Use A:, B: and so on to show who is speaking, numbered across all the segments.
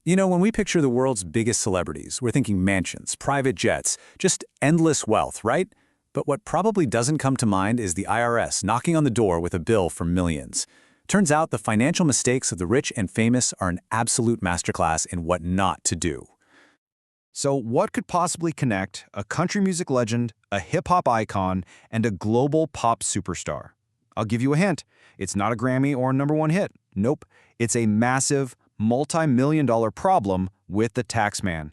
A: You know, when we picture the world's biggest celebrities, we're thinking mansions, private jets, just endless wealth, right? But what probably doesn't come to mind is the IRS knocking on the door with a bill for millions. Turns out the financial mistakes of the rich and famous are an absolute masterclass in what not to do.
B: So what could possibly connect a country music legend, a hip-hop icon, and a global pop superstar? I'll give you a hint. It's not a Grammy or a #1 hit. Nope. It's a massive, multi-million-dollar problem with the tax man.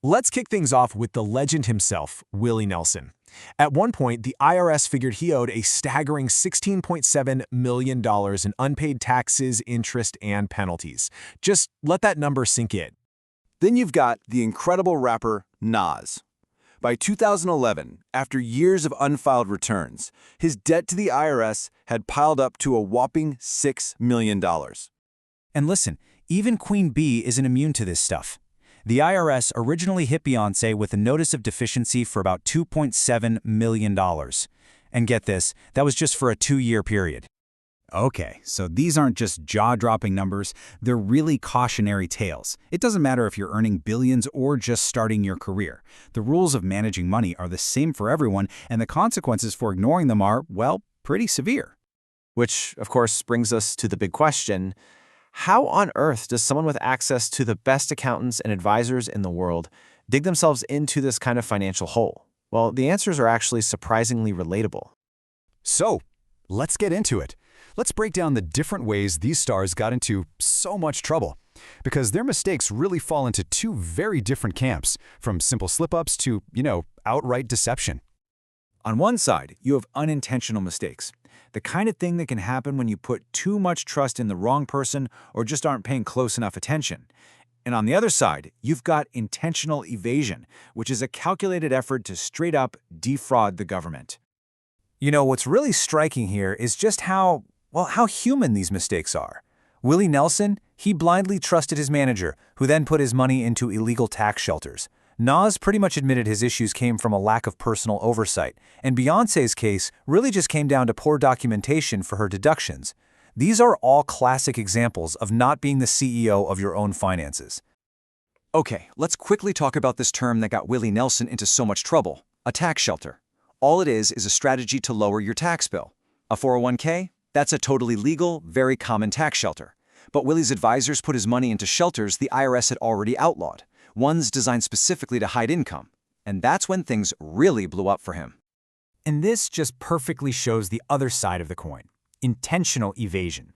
C: Let's kick things off with the legend himself, Willie Nelson. At one point, the IRS figured he owed a staggering $16.7 million in unpaid taxes, interest, and penalties. Just let that number sink in.
D: Then you've got the incredible rapper Nas. By 2011, after years of unfiled returns, his debt to the IRS had piled up to a whopping $6 million.
E: And listen, even Queen Bee isn't immune to this stuff. The IRS originally hit Beyoncé with a notice of deficiency for about $2.7 million. And get this, that was just for a 2-year period.
F: Okay, so these aren't just jaw-dropping numbers, they're really cautionary tales. It doesn't matter if you're earning billions or just starting your career. The rules of managing money are the same for everyone, and the consequences for ignoring them are, well, pretty severe.
G: Which, of course, brings us to the big question. How on earth does someone with access to the best accountants and advisors in the world dig themselves into this kind of financial hole? Well, the answers are actually surprisingly relatable.
C: So, let's get into it. Let's break down the different ways these stars got into so much trouble. Because their mistakes really fall into two very different camps, from simple slip-ups to, outright deception.
A: On one side, you have unintentional mistakes, the kind of thing that can happen when you put too much trust in the wrong person or just aren't paying close enough attention. And on the other side, you've got intentional evasion, which is a calculated effort to straight up defraud the government. You know, what's really striking here is just how human these mistakes are. Willie Nelson, he blindly trusted his manager, who then put his money into illegal tax shelters. Nas pretty much admitted his issues came from a lack of personal oversight, and Beyoncé's case really just came down to poor documentation for her deductions. These are all classic examples of not being the CEO of your own finances.
H: Okay, let's quickly talk about this term that got Willie Nelson into so much trouble, a tax shelter. All it is a strategy to lower your tax bill. A 401k? That's a totally legal, very common tax shelter. But Willie's advisors put his money into shelters the IRS had already outlawed, ones designed specifically to hide income. And that's when things really blew up for him.
E: And this just perfectly shows the other side of the coin, intentional evasion.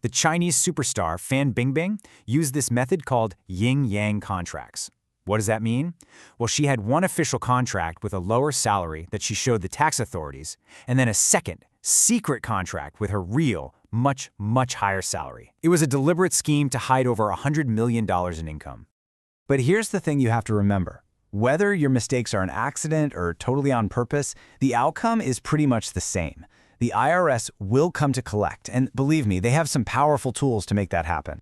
E: The Chinese superstar Fan Bingbing used this method called yin-yang contracts. What does that mean? Well, she had one official contract with a lower salary that she showed the tax authorities, and then a second, secret contract with her real, much higher salary. It was a deliberate scheme to hide over $100 million in income.
A: But here's the thing you have to remember. Whether your mistakes are an accident or totally on purpose, the outcome is pretty much the same. The IRS will come to collect, and believe me, they have some powerful tools to make that happen.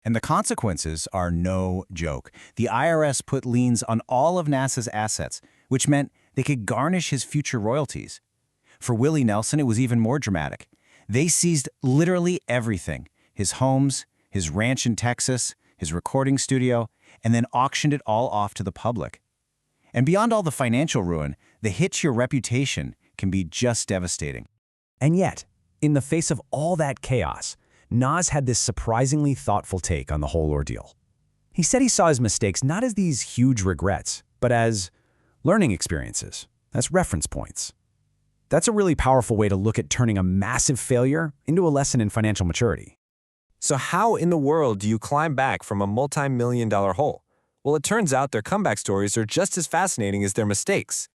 A: And the consequences are no joke. The IRS put liens on all of NASA's assets, which meant they could garnish his future royalties. For Willie Nelson, it was even more dramatic. They seized literally everything: his homes, his ranch in Texas, his recording studio, and then auctioned it all off to the public. And beyond all the financial ruin, the hit to your reputation can be just devastating.
E: And yet, in the face of all that chaos, Nas had this surprisingly thoughtful take on the whole ordeal. He said he saw his mistakes not as these huge regrets, but as learning experiences, as reference points. That's a really powerful way to look at turning a massive failure into a lesson in financial maturity.
C: So how in the world do you climb back from a multi-million-dollar hole? Well, it turns out their comeback stories are just as fascinating as their mistakes.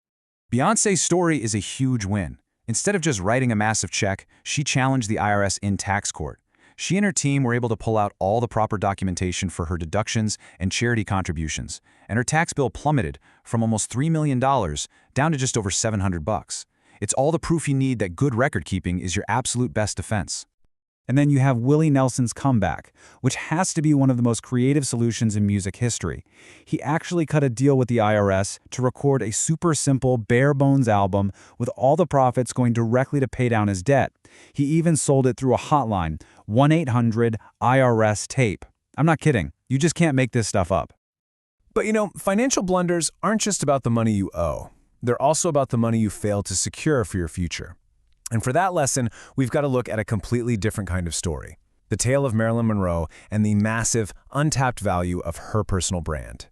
A: Beyoncé's story is a huge win. Instead of just writing a massive check, she challenged the IRS in tax court. She and her team were able to pull out all the proper documentation for her deductions and charity contributions, and her tax bill plummeted from almost $3 million down to just over $700. It's all the proof you need that good record-keeping is your absolute best defense. And then you have Willie Nelson's comeback, which has to be one of the most creative solutions in music history. He actually cut a deal with the IRS to record a super simple, bare-bones album with all the profits going directly to pay down his debt. He even sold it through a hotline, 1-800-IRS-TAPE. I'm not kidding.
B: You just can't make this stuff up.
C: But financial blunders aren't just about the money you owe. They're also about the money you failed to secure for your future. And for that lesson, we've got to look at a completely different kind of story. The tale of Marilyn Monroe and the massive, untapped value of her personal brand.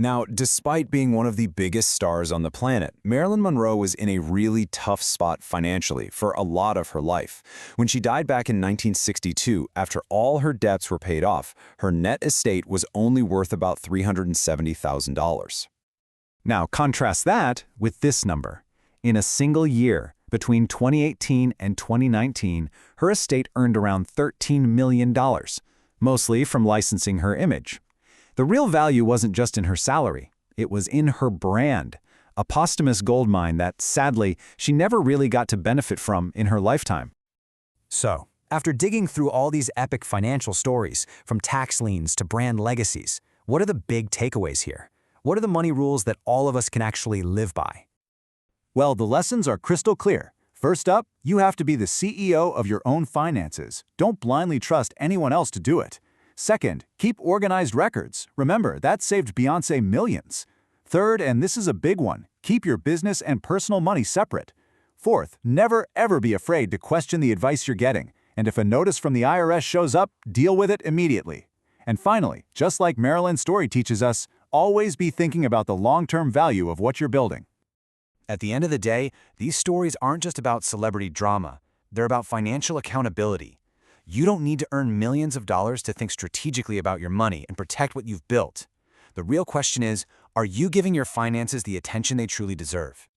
D: Now, despite being one of the biggest stars on the planet, Marilyn Monroe was in a really tough spot financially for a lot of her life. When she died back in 1962, after all her debts were paid off, her net estate was only worth about $370,000.
A: Now, contrast that with this number. In a single year, between 2018 and 2019, her estate earned around $13 million, mostly from licensing her image. The real value wasn't just in her salary, it was in her brand, a posthumous goldmine that, sadly, she never really got to benefit from in her lifetime.
E: So, after digging through all these epic financial stories, from tax liens to brand legacies, what are the big takeaways here? What are the money rules that all of us can actually live by?
B: Well, the lessons are crystal clear. First up, you have to be the CEO of your own finances. Don't blindly trust anyone else to do it. Second, keep organized records. Remember, that saved Beyoncé millions. Third, and this is a big one, keep your business and personal money separate. Fourth, never ever be afraid to question the advice you're getting. And if a notice from the IRS shows up, deal with it immediately. And finally, just like Marilyn's story teaches us, always be thinking about the long-term value of what you're building.
E: At the end of the day, these stories aren't just about celebrity drama. They're about financial accountability. You don't need to earn millions of dollars to think strategically about your money and protect what you've built. The real question is, are you giving your finances the attention they truly deserve?